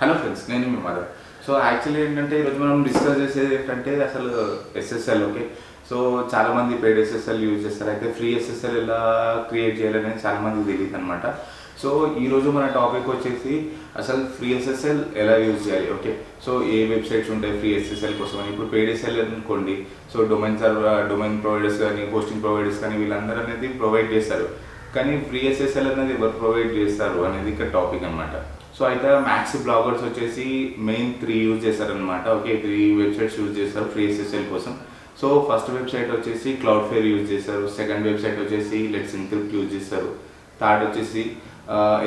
Hello friends, నేను మీ mother. So actually ఏంటంటే ఈరోజు మనం డిస్కస్ చేసేది ఏంటంటే అసలు ఎస్ఎస్ఎల్. ఓకే, సో చాలామంది పెయిడ్ ఎస్ఎస్ఎల్ యూజ్ చేస్తారు. అయితే ఫ్రీ ఎస్ఎస్ఎల్ ఎలా క్రియేట్ చేయాలనేది చాలామందికి తెలియదు అనమాట. సో ఈరోజు మన టాపిక్ వచ్చేసి అసలు ఫ్రీ ఎస్ఎస్ఎల్ ఎలా యూజ్ చేయాలి. ఓకే, సో ఏ వెబ్సైట్స్ ఉంటాయి ఫ్రీ ఎస్ఎస్ఎల్ కోసం అని. ఇప్పుడు పెయిడ్ ఎస్ఎల్ అనుకోండి, సో డొమైన్ ప్రొవైడర్స్ కానీ హోస్టింగ్ ప్రొవైడర్స్ కానీ వీళ్ళందరూ అనేది ప్రొవైడ్ చేస్తారు. కానీ ఫ్రీ ఎస్ఎస్ఎల్ అనేది ఎవరు ప్రొవైడ్ చేస్తారు అనేది ఇక్కడ టాపిక్ అనమాట. సో అయితే మ్యాక్స్ బ్లాగర్స్ వచ్చేసి మెయిన్ 3 యూజ్ చేస్తారనమాట. ఓకే, 3 వెబ్సైట్స్ యూజ్ చేస్తారు ఫ్రీ ఎస్ఎస్ఎల్ కోసం. సో ఫస్ట్ వెబ్సైట్ వచ్చేసి క్లౌడ్ఫేర్ యూజ్ చేస్తారు. సెకండ్ వెబ్సైట్ వచ్చేసి లెట్స్ ఎన్క్రిప్ట్ యూజ్ చేస్తారు. థర్డ్ వచ్చేసి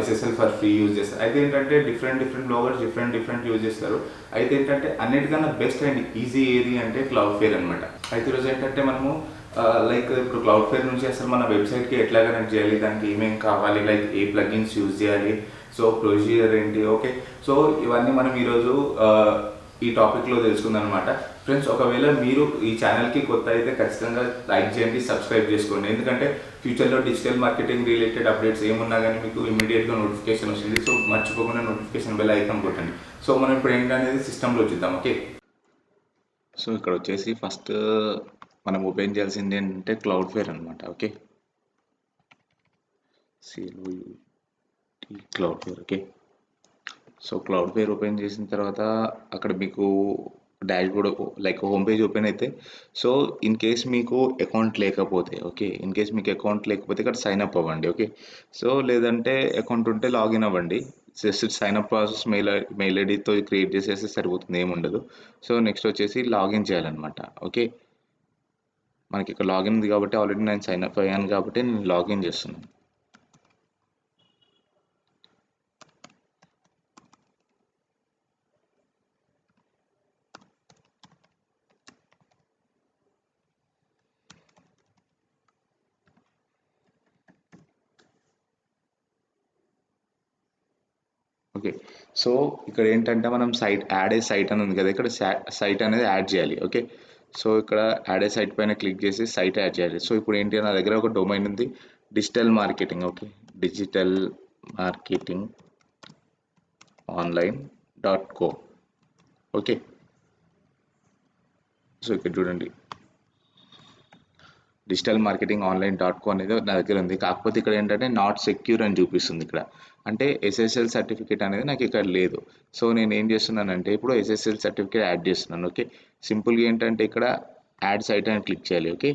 ఎస్ఎస్ఎల్ ఫర్ ఫ్రీ యూజ్ చేస్తారు. అయితే ఏంటంటే డిఫరెంట్ బ్లాగర్స్ డిఫరెంట్ యూజ్ చేస్తారు. అయితే ఏంటంటే అన్నిటికన్నా బెస్ట్ అండ్ ఈజీ ఏది అంటే క్లౌడ్ఫేర్ అనమాట. అయితే ఈరోజు ఏంటంటే మనము లైక్ ఇప్పుడు క్లౌడ్ఫేర్ నుంచి అసలు మన వెబ్సైట్కి ఎట్లా కనెక్ట్ చేయాలి, దానికి ఏమేమి కావాలి, లైక్ ఏ ప్లగిన్స్ యూజ్ చేయాలి, సో ప్రొసీజర్ ఏంటి. ఓకే, సో ఇవన్నీ మనం ఈరోజు ఈ టాపిక్లో తెలుసుకుందాం అనమాట. ఫ్రెండ్స్, ఒకవేళ మీరు ఈ ఛానల్కి కొత్త అయితే ఖచ్చితంగా లైక్ చేయండి, సబ్స్క్రైబ్ చేసుకోండి. ఎందుకంటే ఫ్యూచర్లో డిజిటల్ మార్కెటింగ్ రిలేటెడ్ అప్డేట్స్ ఏమున్నా కానీ మీకు ఇమీడియట్గా నోటిఫికేషన్ వస్తుంది. సో మర్చిపోకుండా నోటిఫికేషన్ బెల్ ఐకాన్ కొట్టండి. సో మనం ఇప్పుడు ఏంటనేది సిస్టంలో చూద్దాం. ఓకే, సో ఇక్కడ వచ్చేసి ఫస్ట్ మనం ఓపెన్ చేయాల్సింది ఏంటంటే క్లౌడ్ఫేర్ అనమాట. Okay, Cloudflare. Okay, so Cloudflare open చేసిన తర్వాత అక్కడ మీకు dashboard like home page open అయితే, సో ఇన్ కేస్ మీకు అకౌంట్ లేకపోతే, ఓకే, ఇన్ కేస్ మీకు అకౌంట్ లేకపోతే ఇక్కడ సైన్ అప్ అవ్వండి. ఓకే, సో లేదంటే అకౌంట్ ఉంటే లాగిన్ అవ్వండి. Just sign up process mail ఐడితో క్రియేట్ చేసేస్తే సరిపోతుంది, ఏముండదు. సో నెక్స్ట్ వచ్చేసి లాగిన్ చేయాలన్నమాట. ఓకే, మనకి ఇక్కడ లాగిన్ ఉంది కాబట్టి ఆల్రెడీ నేను సైన్ అప్ అయ్యాను కాబట్టి నేను లాగిన్ చేస్తున్నాను. ఓకే, సో ఇక్కడ ఏంటంటే మనం యాడ్ ఏ సైట్ అని ఉంది కదా, ఇక్కడ సైట్ అనేది యాడ్ చేయాలి. ఓకే, సో ఇక్కడ యాడ్ ఏ సైట్ పైన క్లిక్ చేసి సైట్ యాడ్ చేయాలి. సో ఇప్పుడు ఏంటి, నా దగ్గర ఒక డొమైన్ ఉంది, digital marketing. Okay, digital marketing online.co. Okay, so ఇక్కడ చూడండి, డిజిటల్ మార్కెటింగ్ online.co అనేది నా దగ్గర ఉంది. కాకపోతే ఇక్కడ ఏంటంటే నాట్ సెక్యూర్ అని చూపిస్తుంది ఇక్కడ. అంటే ఎస్ఎస్ఎల్ సర్టిఫికేట్ అనేది నాకు ఇక్కడ లేదు. సో నేను ఏం చేస్తున్నానంటే ఇప్పుడు ఎస్ఎస్ఎల్ సర్టిఫికేట్ యాడ్ చేస్తున్నాను. ఓకే, సింపుల్గా ఏంటంటే ఇక్కడ యాడ్ సైట్ అని క్లిక్ చేయాలి. ఓకే,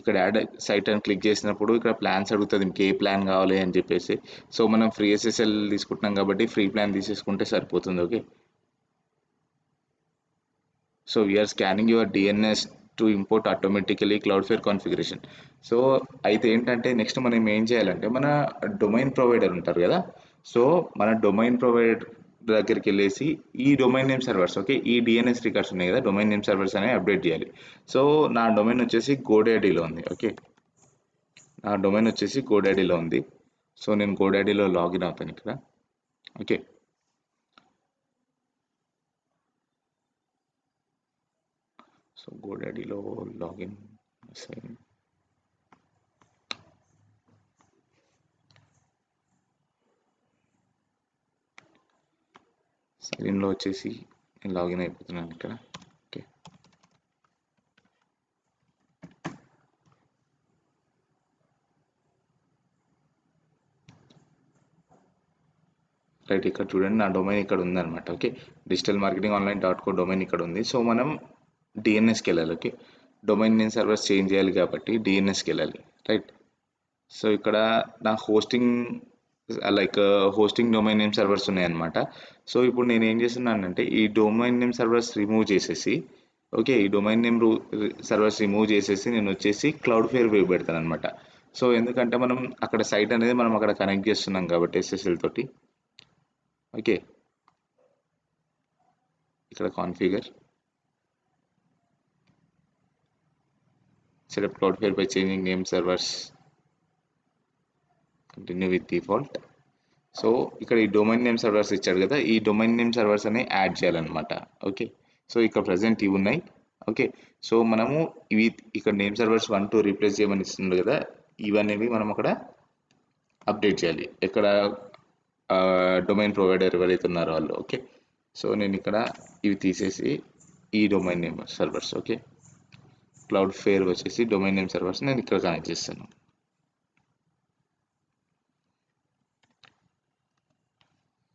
ఇక్కడ యాడ్ సైట్ అని క్లిక్ చేసినప్పుడు ఇక్కడ ప్లాన్స్ అడుగుతుంది, మీకు ఏ ప్లాన్ కావాలి అని చెప్పేసి. సో మనం ఫ్రీ ఎస్ఎస్ఎల్ తీసుకుంటున్నాం కాబట్టి ఫ్రీ ప్లాన్ తీసేసుకుంటే సరిపోతుంది. Okay, so we are scanning your DNS to import automatically Cloudflare configuration. So అయితే ఏంటంటే నెక్స్ట్ మనం ఏం చేయాలంటే మన డొమైన్ ప్రొవైడర్ ఉంటారు కదా, సో మన డొమైన్ ప్రొవైడర్ దగ్గరికి వెళ్ళేసి ఈ డొమైన్ నేమ్ సర్వర్స్, ఓకే, ఈ డిఎన్ఎస్ రికార్డ్స్ ఉన్నాయి కదా, డొమైన్ నేమ్ సర్వర్స్ అనేవి అప్డేట్ చేయాలి. సో నా డొమైన్ వచ్చేసి గోడాడీలో ఉంది. ఓకే, నా డొమైన్ వచ్చేసి గోడాడీలో ఉంది. సో నేను గోడాడీలో లాగిన్ అవుతాను ఇక్కడ. ఓకే, సో గోడాడీలో లాగిన్ సైన్లో వచ్చేసి నేను లాగిన్ అయిపోతున్నాను ఇక్కడ. ఓకే, రైట్, ఇక్కడ చూడండి నా డొమైన్ ఇక్కడ ఉందన్నమాట. Okay, digital marketing online.co domain ఇక్కడ ఉంది. సో మనం డిఎన్ఎస్కి వెళ్ళాలి. Okay, domain name servers change చేయాలి కాబట్టి డిఎన్ఎస్కి వెళ్ళాలి. రైట్, సో ఇక్కడ నా హోస్టింగ్ డొమైన్ నేమ్ సర్వర్స్ ఉన్నాయన్నమాట. సో ఇప్పుడు నేను ఏం చేస్తున్నానంటే ఈ డొమైన్ నేమ్ సర్వర్స్ రిమూవ్ చేసేసి, ఓకే, ఈ డొమైన్ నేమ్ సర్వర్స్ రిమూవ్ చేసేసి నేను వచ్చేసి క్లౌడ్ఫేర్ వెబ్ పెడతాను అనమాట. సో ఎందుకంటే మనం అక్కడ సైట్ అనేది మనం అక్కడ కనెక్ట్ చేస్తున్నాం కాబట్టి ఎస్ఎస్ఎల్ తోటి. ఓకే, ఇక్కడ configure setup Cloudflare by changing name servers, continue with default. So ఇక్కడ ఈ డొమైన్ నేమ్ సర్వర్స్ ఇచ్చాడు కదా, ఈ డొమైన్ నేమ్ సర్వర్స్ అనేవి యాడ్ చేయాలన్నమాట. ఓకే, సో ఇక్కడ ప్రజెంట్ ఇవి ఉన్నాయి. ఓకే, సో మనము ఇవి ఇక్కడ నేమ్ సర్వర్స్ 1 2 రీప్లేస్ చేయమని ఇస్తుంది కదా, ఇవనేవి మనం అక్కడ అప్డేట్ చేయాలి. ఎక్కడ డొమైన్ ప్రొవైడర్ ఎవరైతే ఉన్నారో వాళ్ళు. ఓకే, సో నేను ఇక్కడ ఇవి తీసేసి ఈ domain name servers, okay, cloud fair వచ్చేసి డొమైన్ నేమ్ సర్వర్స్ నేను ఇక్కడ కనెక్ట్ చేస్తాను.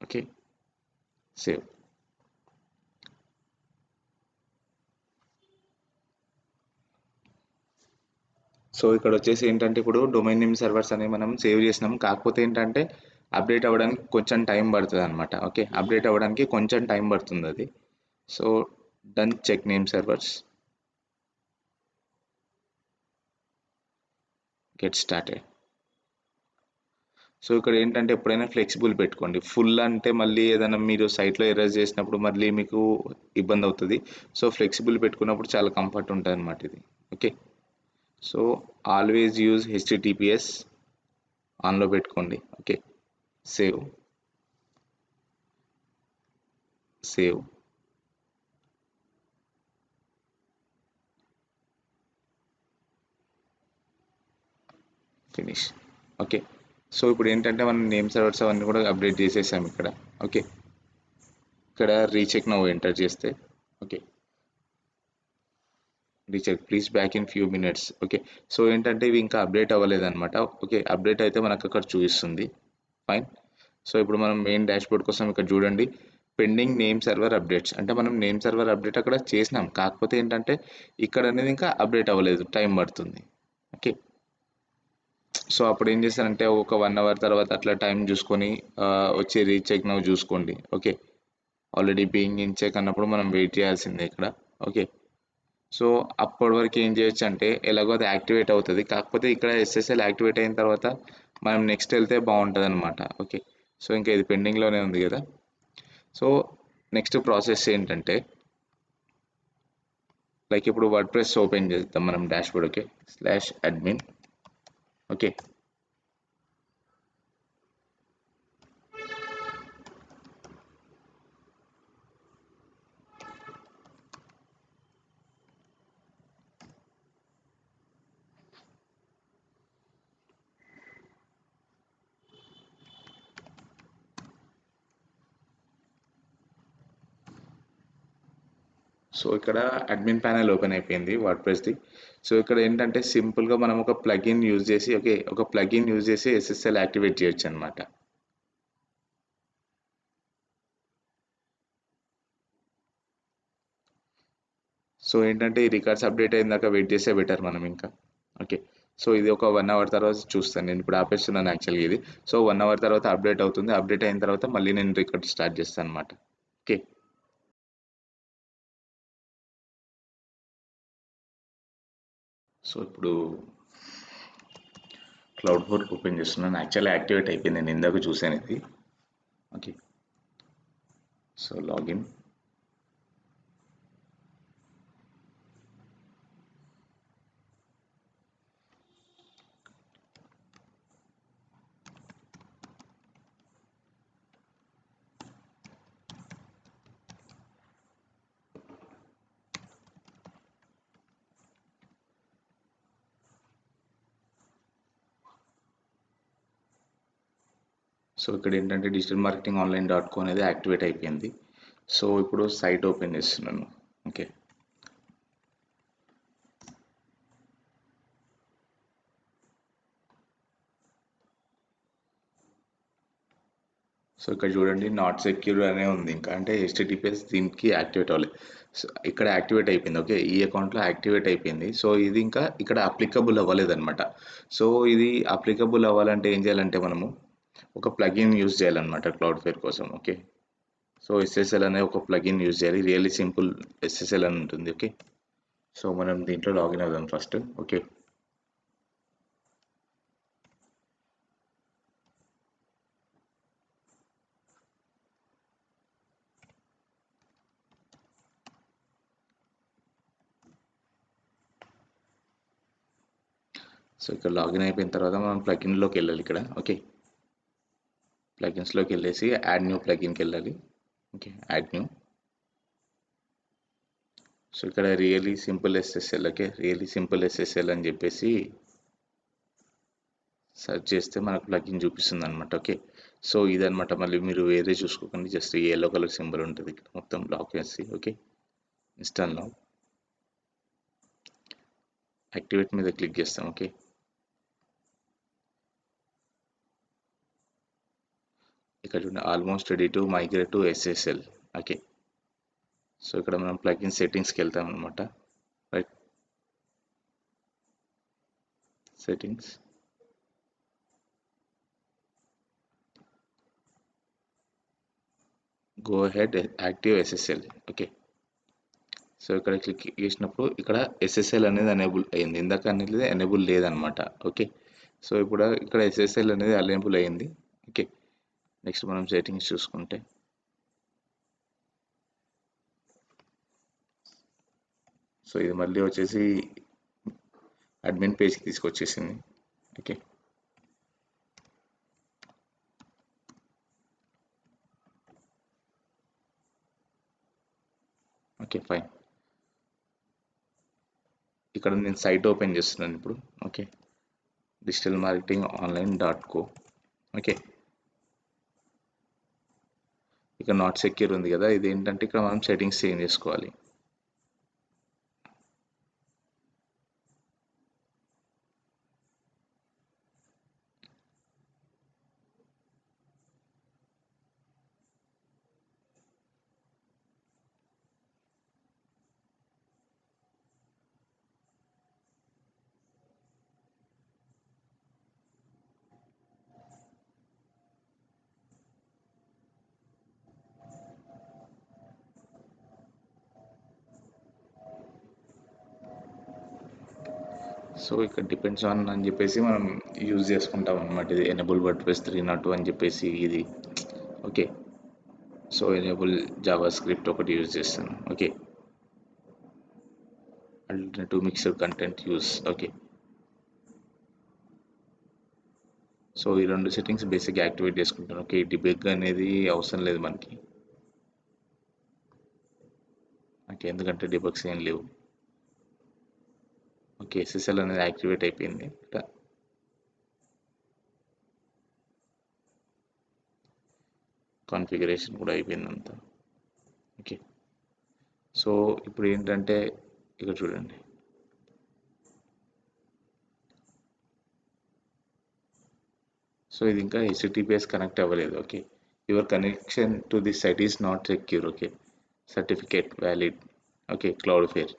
Okay, save. సో ఇక్కడ వచ్చేసి ఏంటంటే ఇప్పుడు డొమైన్ నేమ్ సర్వర్స్ అనేవి మనం సేవ్ చేసినాం, కాకపోతే ఏంటంటే అప్డేట్ అవ్వడానికి కొంచెం టైం పడుతుంది అనమాట. ఓకే, అప్డేట్ అవ్వడానికి కొంచెం టైం పడుతుంది అది. So done check name servers, get started. So ఇక్కడ ఏంటంటే ఎప్పుడైనా ఫ్లెక్సిబుల్ పెట్టుకోండి. ఫుల్ అంటే మళ్ళీ ఏదైనా మీరు సైట్లో ఎరేజ్ చేసినప్పుడు మళ్ళీ మీకు ఇబ్బంది అవుతుంది. సో ఫ్లెక్సిబుల్ పెట్టుకున్నప్పుడు చాలా కంఫర్ట్ ఉంటుంది అనమాట ఇది. Okay, so always use HTTPS ఆన్లో పెట్టుకోండి. Okay, save, save, finish. Okay, so ఇప్పుడు ఏంటంటే మనం నేమ్ సర్వర్స్ అవన్నీ కూడా అప్డేట్ చేసేసాం ఇక్కడ. ఓకే, ఇక్కడ రీచెక్ నౌ ఎంటర్ చేస్తే, okay, recheck please back in few minutes. Okay, so ఏంటంటే ఇవి ఇంకా అప్డేట్ అవ్వలేదన్నమాట. ఓకే, అప్డేట్ అయితే మనకు అక్కడ చూపిస్తుంది. ఫైన్. సో ఇప్పుడు మనం మెయిన్ డాష్బోర్డ్ కోసం ఇక్కడ చూడండి, పెండింగ్ నేమ్ సర్వర్ అప్డేట్స్ అంటే మనం నేమ్ సర్వర్ అప్డేట్ అక్కడ చేసినాం, కాకపోతే ఏంటంటే ఇక్కడ అనేది ఇంకా అప్డేట్ అవ్వలేదు, టైం పడుతుంది. ఓకే, సో అప్పుడు ఏం చేస్తారంటే ఒక 1 అవర్ తర్వాత అట్లా టైం చూసుకొని వచ్చి రీచెక్ నౌ చూసుకోండి. Okay, already being in check అన్నప్పుడు మనం వెయిట్ చేయాల్సిందే ఇక్కడ. ఓకే, సో అప్పటి వరకు ఏం చేయొచ్చు అంటే ఎలాగో అది యాక్టివేట్ అవుతుంది, కాకపోతే ఇక్కడ ఎస్ఎస్ఎల్ యాక్టివేట్ అయిన తర్వాత మనం నెక్స్ట్ వెళ్తే బాగుంటుంది అనమాట. ఓకే, సో ఇంకా ఇది పెండింగ్లోనే ఉంది కదా. సో నెక్స్ట్ ప్రాసెస్ ఏంటంటే లైక్ ఇప్పుడు వర్డ్ ప్రెస్ ఓపెన్ చేద్దాం మనం dashboard. Okay, /admin. Okay, so ఇక్కడ అడ్మిన్ ప్యానెల్ ఓపెన్ అయిపోయింది వర్డ్ ప్రెస్ది. సో ఇక్కడ ఏంటంటే సింపుల్గా మనం ఒక ప్లగిన్ యూజ్ చేసి, ఓకే, ఒక ప్లగిన్ యూజ్ చేసి ఎస్ఎస్ఎల్ యాక్టివేట్ చేయొచ్చు అనమాట. సో ఏంటంటే ఈ రికార్డ్స్ అప్డేట్ అయిన దాకా వెయిట్ చేస్తే బెటర్ మనం ఇంకా. ఓకే, సో ఇది ఒక 1 అవర్ తర్వాత చూస్తాను, నేను ఇప్పుడు ఆపేస్తున్నాను యాక్చువల్గా ఇది. సో 1 అవర్ తర్వాత అప్డేట్ అవుతుంది, అప్డేట్ అయిన తర్వాత మళ్ళీ నేను రికార్డ్ స్టార్ట్ చేస్తాను అనమాట. ఓకే, సో ఇప్పుడు క్లౌడ్ ఫోర్ ఓపెన్ చేస్తున్నాను, యాక్చువల్లీ యాక్టివేట్ అయిపోయింది, నేను ఇందాక చూసాను ఇది. Okay, so login. సో ఇక్కడ ఏంటంటే డిజిటల్ మార్కెటింగ్ ఆన్లైన్ .co అనేది యాక్టివేట్ అయిపోయింది. సో ఇప్పుడు సైట్ ఓపెన్ చేస్తున్నాను. ఓకే, సో ఇక్కడ చూడండి నాట్ సెక్యూర్ అనే ఉంది ఇంకా, అంటే హెచ్టిటిపిఎస్ దీనికి యాక్టివేట్ అవ్వలేదు. సో ఇక్కడ యాక్టివేట్ అయిపోయింది. ఓకే, ఈ అకౌంట్లో యాక్టివేట్ అయిపోయింది. సో ఇది ఇంకా ఇక్కడ అప్లికబుల్ అవ్వలేదు అనమాట. సో ఇది అప్లికబుల్ అవ్వాలంటే ఏం చేయాలంటే మనము ఒక ప్లగిన్ యూజ్ చేయాలన్నమాట క్లౌడ్ ఫేర్ కోసం. ఓకే, సో ఎస్ఎస్ఎల్ అనే ఒక ప్లగిన్ యూజ్ చేయాలి, రియల్లీ సింపుల్ ఎస్ఎస్ఎల్ అని ఉంటుంది. ఓకే, సో మనం దీంట్లో లాగిన్ అవుదాం ఫస్ట్. ఓకే, సో ఇక్కడ లాగిన్ అయిపోయిన తర్వాత మనం ప్లగిన్లోకి వెళ్ళాలి ఇక్కడ. ఓకే, ప్లగిన్స్లోకి వెళ్ళేసి యాడ్ న్యూ ప్లగిన్కి వెళ్ళాలి. Okay, add new. సో ఇక్కడ really simple SSL. Okay, really simple SSL అని చెప్పేసి సెర్చ్ చేస్తే మనకు ప్లగిన్ చూపిస్తుంది అనమాట. ఓకే, సో ఇదనమాట. మళ్ళీ మీరు వేరే చూసుకోకండి, జస్ట్ ఎల్లో కలర్ సింబల్ ఉంటుంది ఇక్కడ మొత్తం లాక్ చేసి. Okay, install now. యాక్టివేట్ మీద క్లిక్ చేస్తాం. ఓకే, ఇక్కడ చూడండి almost ready to migrate to SSL. Okay, so ఇక్కడ మనం ప్లగిన్ సెట్టింగ్స్కి వెళ్తాం అనమాట. Right, settings, go head active SSL. Okay, so ఇక్కడ క్లిక్ చేసినప్పుడు ఇక్కడ ఎస్ఎస్ఎల్ అనేది ఎనేబుల్ అయింది, ఇందాక అనేది ఎనేబుల్ లేదనమాట. ఓకే, సో ఇప్పుడు ఇక్కడ ఎస్ఎస్ఎల్ అనేది ఎనేబుల్ అయింది. ఓకే, నెక్స్ట్ మనం సెట్టింగ్స్ చూసుకుంటే సో ఇది మళ్ళీ వచ్చేసి అడ్మిన్ పేజ్కి తీసుకొచ్చేసింది. Okay, okay fine. ఇక్కడ నేను సైట్ ఓపెన్ చేస్తున్నాను ఇప్పుడు. Okay, digital marketing online .co. Okay, ఇక్కడ నాట్ సెక్యూర్ ఉంది కదా, ఇది ఏంటంటే ఇక్కడ మనం సెట్టింగ్స్ చేంజ్ చేసుకోవాలి. సో ఇక్కడ డిపెండ్స్ ఆన్ అని చెప్పేసి మనం యూజ్ చేసుకుంటాం అనమాట. ఇది ఎనేబుల్ వర్డ్ప్రెస్ 302 అని చెప్పేసి ఇది. Okay, so enable Java script ఒకటి యూజ్ చేస్తాను. Okay, alternative mixed content use. Okay, so ఈ రెండు సెట్టింగ్స్ బేసిక్గా యాక్టివేట్ చేసుకుంటాను. ఓకే, డిబగ్ అనేది అవసరం లేదు మనకి. ఓకే, ఎందుకంటే డిబగ్స్ ఏం లేవు. ఓకే, ఎస్ఎస్ఎల్ అనేది యాక్టివేట్ అయిపోయింది. కాన్ఫిగరేషన్ కూడా అయిపోయింది అంతా. ఓకే, సో ఇప్పుడు ఏంటంటే ఇక్కడ చూడండి, సో ఇది ఇంకా HTTPS కనెక్ట్ అవ్వలేదు. Okay, your connection to the site is not secure. Okay, certificate valid. Okay, Cloudflare.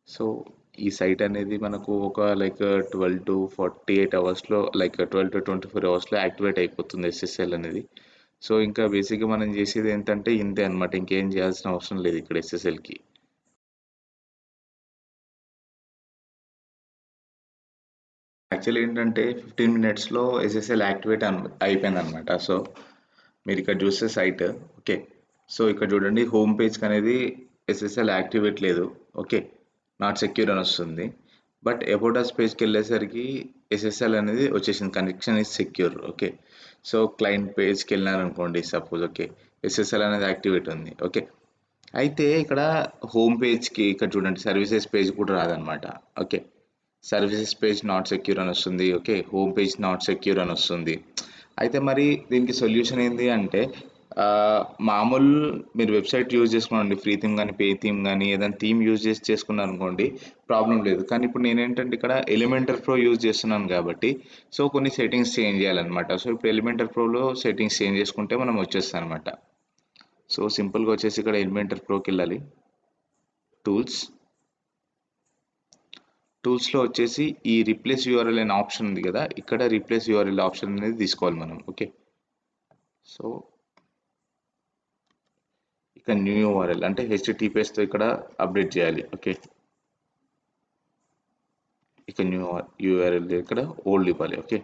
So ఈ సైట్ అనేది మనకు ఒక లైక్ 12 to 48 అవర్స్లో, లైక్ 12 to 24 అవర్స్లో యాక్టివేట్ అయిపోతుంది ఎస్ఎస్ఎల్ అనేది. సో ఇంకా బేసిక్గా మనం చేసేది ఏంటంటే ఇంతే అనమాట, ఇంకేం చేయాల్సిన అవసరం లేదు ఇక్కడ ఎస్ఎస్ఎల్కి. యాక్చువల్లీ ఏంటంటే 15 minutesలో ఎస్ఎస్ఎల్ యాక్టివేట్ అయిపోయింది అనమాట. సో మీరు ఇక్కడ చూస్తే సైట్. ఓకే, సో ఇక్కడ చూడండి హోమ్ పేజ్కి అనేది ఎస్ఎస్ఎల్ యాక్టివేట్ లేదు. ఓకే, నాట్ సెక్యూర్ అని వస్తుంది. బట్ అబౌట్ అస్ పేజ్కి వెళ్ళేసరికి ఎస్ఎస్ఎల్ అనేది వచ్చేసింది, connection is secure. Okay, so client పేజ్కి వెళ్ళినారనుకోండి సపోజ్. ఓకే, ఎస్ఎస్ఎల్ అనేది యాక్టివేట్ ఉంది. ఓకే, అయితే ఇక్కడ హోమ్ పేజ్కి ఇక్కడ చూడండి సర్వీసెస్ పేజ్ కూడా రాదనమాట. Okay, services page not secure అని వస్తుంది. Okay, home page not secure అని వస్తుంది. అయితే మరి దీనికి సొల్యూషన్ ఏంటి అంటే మామూలు మీరు వెబ్సైట్ యూజ్ చేసుకోండి, ఫ్రీ థీమ్ కానీ పే థీమ్ కానీ ఏదైనా థీమ్ యూజ్ చేసి చేసుకున్నారు అనుకోండి, ప్రాబ్లం లేదు. కానీ ఇప్పుడు నేను ఏంటంటే ఇక్కడ ఎలిమెంటర్ ప్రో యూజ్ చేస్తున్నాను కాబట్టి సో కొన్ని సెట్టింగ్స్ చేంజ్ చేయాలన్నమాట. సో ఇప్పుడు ఎలిమెంటర్ ప్రోలో సెట్టింగ్స్ చేంజ్ చేసుకుంటే మనం వచ్చేస్తాం అనమాట. సో సింపుల్గా వచ్చేసి ఇక్కడ ఎలిమెంటర్ ప్రోకి వెళ్ళాలి, టూల్స్, టూల్స్లో వచ్చేసి ఈ రిప్లేస్ యూఆర్ఎల్ అనే ఆప్షన్ ఉంది కదా, ఇక్కడ రిప్లేస్ యూఆర్ఎల్ ఆప్షన్ అనేది తీసుకోవాలి మనం. ఓకే, సో ఇక్కడ న్యూ యూఆర్ఎల్ అంటే HTTPSతో ఇక్కడ అప్డేట్ చేయాలి. ఓకే, ఇక్కడ న్యూ యూఆర్ఎల్ ఇక్కడ ఓల్డ్ ఇవ్వాలి. ఓకే,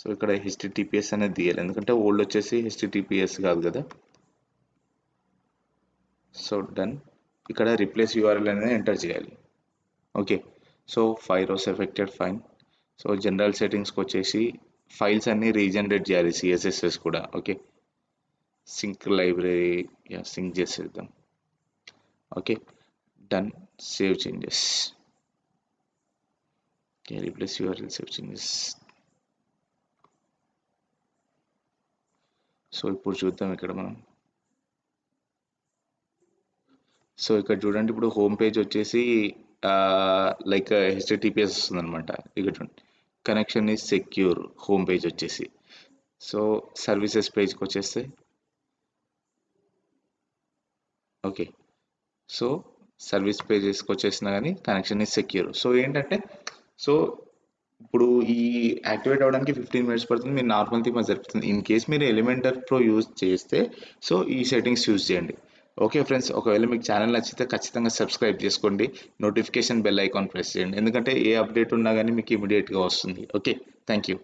సో ఇక్కడ HTTPS అనేది తీయాలి, ఎందుకంటే ఓల్డ్ వచ్చేసి HTTPS కాదు కదా. సో డన్, ఇక్కడ రిప్లేస్ యూఆర్ఎల్ అనేది ఎంటర్ చేయాలి. Okay, so 5 rows affected, fine. So general సెట్టింగ్స్కి వచ్చేసి ఫైల్స్ అన్ని రీజనరేట్ చేయాలి, CSS కూడా. ఓకే, సింక్ లైబ్రరీ సింక్ చేసేద్దాం. Okay, done, save changes. Okay, replace URL searching. So ఇప్పుడు చూద్దాం ఇక్కడ మనం. సో ఇక్కడ చూడండి, ఇప్పుడు హోమ్ పేజ్ వచ్చేసి లైక్ హెచ్టిటిపిఎస్ వస్తుంది అనమాట. ఇక్కడ చూడండి, connection is secure home page వచ్చేసి. సో సర్వీసెస్ పేజ్కి వచ్చేస్తే ఓకే, సో సర్వీస్ పేజెస్కి వచ్చేసినా కానీ కనెక్షన్ ఈజ్ సెక్యూర్. సో ఏంటంటే, సో ఇప్పుడు ఈ యాక్టివేట్ అవ్వడానికి 15 మినిట్స్ పడుతుంది. మీరు నార్మల్ థీమ్ సరిపోతుంది. ఇన్ కేస్ మీరు ఎలిమెంటర్ ప్రో యూజ్ చేస్తే సో ఈ సెట్టింగ్స్ యూజ్ చేయండి. ఓకే ఫ్రెండ్స్, ఒకవేళ మీకు ఛానల్ నచ్చితే ఖచ్చితంగా సబ్స్క్రైబ్ చేసుకోండి, నోటిఫికేషన్ బెల్ ఐకాన్ ప్రెస్ చేయండి, ఎందుకంటే ఏ అప్డేట్ ఉన్నా కానీ మీకు ఇమీడియట్గా వస్తుంది. Okay, thank you.